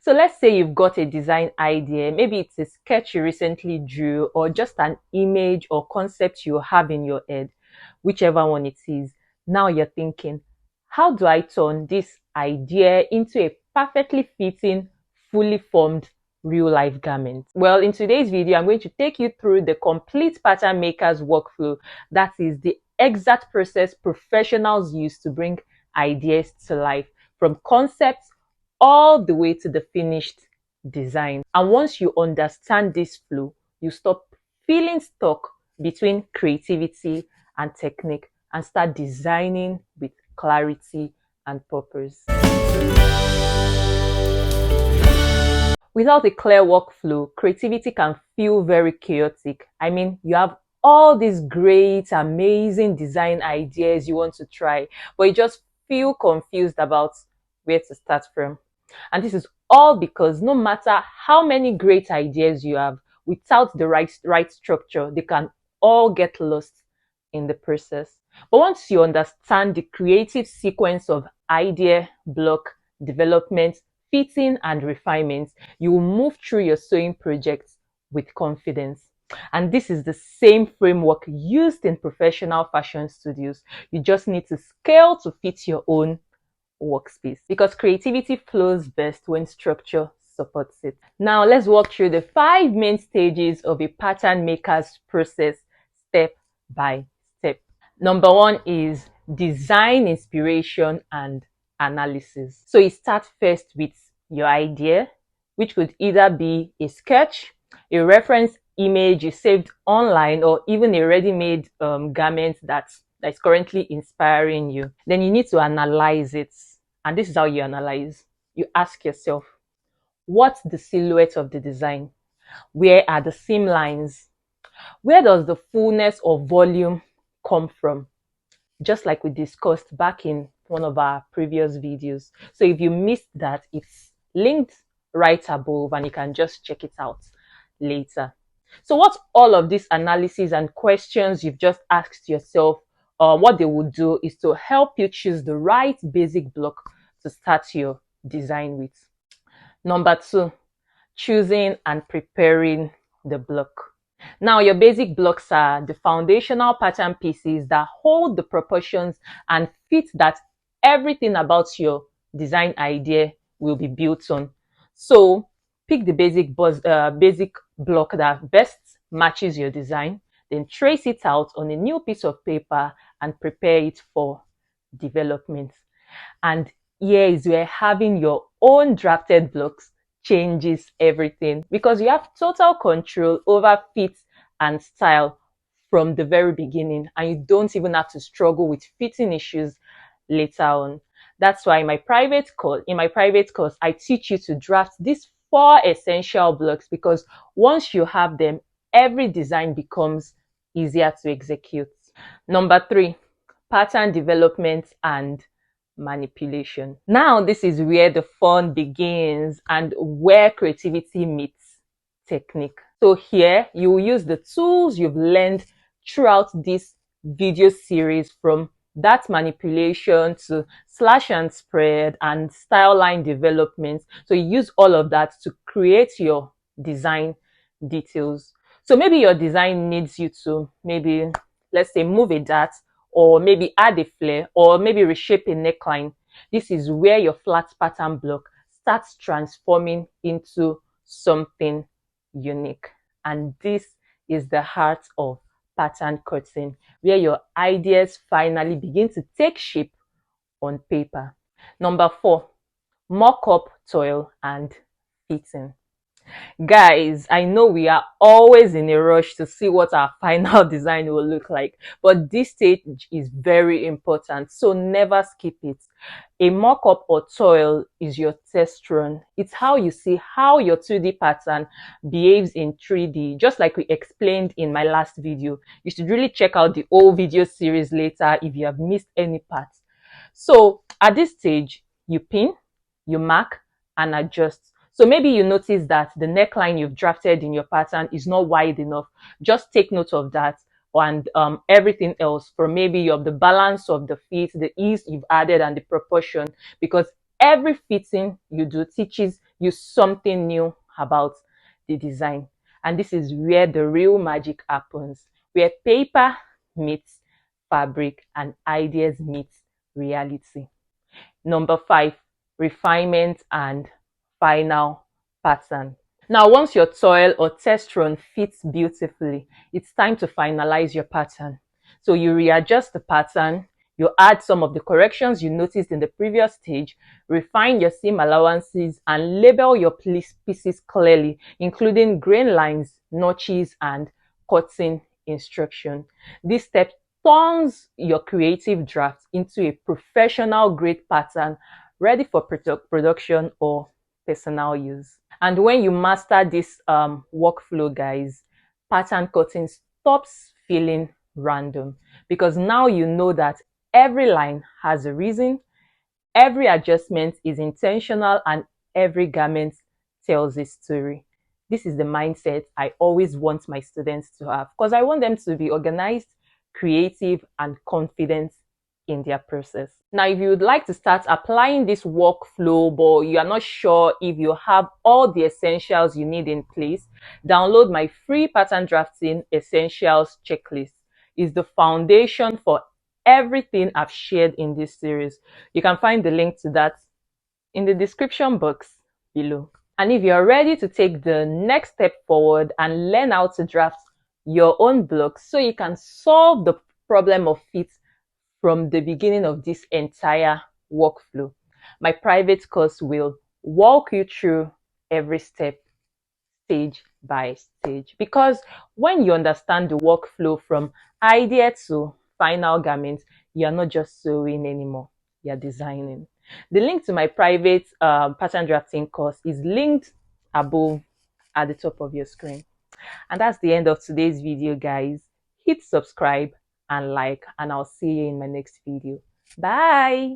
So let's say you've got a design idea. Maybe it's a sketch you recently drew, or just an image or concept you have in your head, whichever one it is. Now you're thinking, how do I turn this idea into a perfectly fitting, fully formed real life garment? Well, in today's video, I'm going to take you through the complete pattern maker's workflow. That is the exact process professionals use to bring ideas to life, from concepts all the way to the finished design. And once you understand this flow, you stop feeling stuck between creativity and technique and start designing with clarity and purpose. Without a clear workflow, creativity can feel very chaotic. I mean, you have all these great, amazing design ideas you want to try, but you just feel confused about where to start from. And this is all because no matter how many great ideas you have, without the right structure, they can all get lost in the process. But once you understand the creative sequence of idea, block, development, fitting, and refinement, you will move through your sewing projects with confidence. And this is the same framework used in professional fashion studios. You just need to scale to fit your own workspace, because creativity flows best when structure supports it. Now let's walk through the 5 main stages of a pattern maker's process step by step. Number 1 is design inspiration and analysis. So you start first with your idea, which could either be a sketch, a reference image you saved online, or even a ready-made garment that's currently inspiring you. Then you need to analyze it. And this is how you analyze. You ask yourself, what's the silhouette of the design? Where are the seam lines? Where does the fullness or volume come from? Just like we discussed back in one of our previous videos. So if you missed that, it's linked right above and you can just check it out later. So what all of this analysis and questions you've just asked yourself, what they would do is to help you choose the right basic block to start your design with. Number 2, choosing and preparing the block. Now, your basic blocks are the foundational pattern pieces that hold the proportions and fit that everything about your design idea will be built on. So pick the basic block that best matches your design, then trace it out on a new piece of paper and prepare it for development. And here is where having your own drafted blocks changes everything, because you have total control over fit and style from the very beginning, and you don't even have to struggle with fitting issues later on. That's why in my private course, I teach you to draft these 4 essential blocks, because once you have them, every design becomes easier to execute. Number 3, pattern development and manipulation. Now this is where the fun begins and where creativity meets technique. So here you will use the tools you've learned throughout this video series, from that manipulation to slash and spread and style line development. So you use all of that to create your design details. So maybe your design needs you to maybe, let's say, move a dart, or maybe add a flare, or maybe reshape a neckline. This is where your flat pattern block starts transforming into something unique. And this is the heart of pattern cutting, where your ideas finally begin to take shape on paper. Number 4, mock-up, toil, and fitting. Guys, I know we are always in a rush to see what our final design will look like, but this stage is very important, so never skip it. A mock-up or toil is your test run. It's how you see how your 2D pattern behaves in 3D, just like we explained in my last video. You should really check out the whole video series later if you have missed any parts. So at this stage, you pin, you mark, and adjust. So maybe you notice that the neckline you've drafted in your pattern is not wide enough. Just take note of that, and everything else, from maybe of the balance of the fit, the ease you've added, and the proportion, because every fitting you do teaches use something new about the design. And this is where the real magic happens, where paper meets fabric and ideas meet reality. Number 5, refinement and final pattern. Now, once your toil or test run fits beautifully, it's time to finalize your pattern. So you readjust the pattern, you add some of the corrections you noticed in the previous stage, refine your seam allowances, and label your pieces clearly, including grain lines, notches, and cutting instruction. This step turns your creative draft into a professional grade pattern ready for production or personal use. And when you master this workflow, guys, pattern cutting stops feeling random, because now you know that every line has a reason, every adjustment is intentional, and every garment tells a story. This is the mindset I always want my students to have, because I want them to be organized, creative, and confident in their process. Now, if you would like to start applying this workflow, but you are not sure if you have all the essentials you need in place, download my free pattern drafting essentials checklist. It's the foundation for everything I've shared in this series. You can find the link to that in the description box below. And if you're ready to take the next step forward and learn how to draft your own blocks so you can solve the problem of fit from the beginning of this entire workflow, my private course will walk you through every step, stage by stage. Because when you understand the workflow from idea to final garment, you're not just sewing anymore, you're designing. The link to my private pattern drafting course is linked above at the top of your screen. And that's the end of today's video, guys. Hit subscribe and like, and I'll see you in my next video. Bye.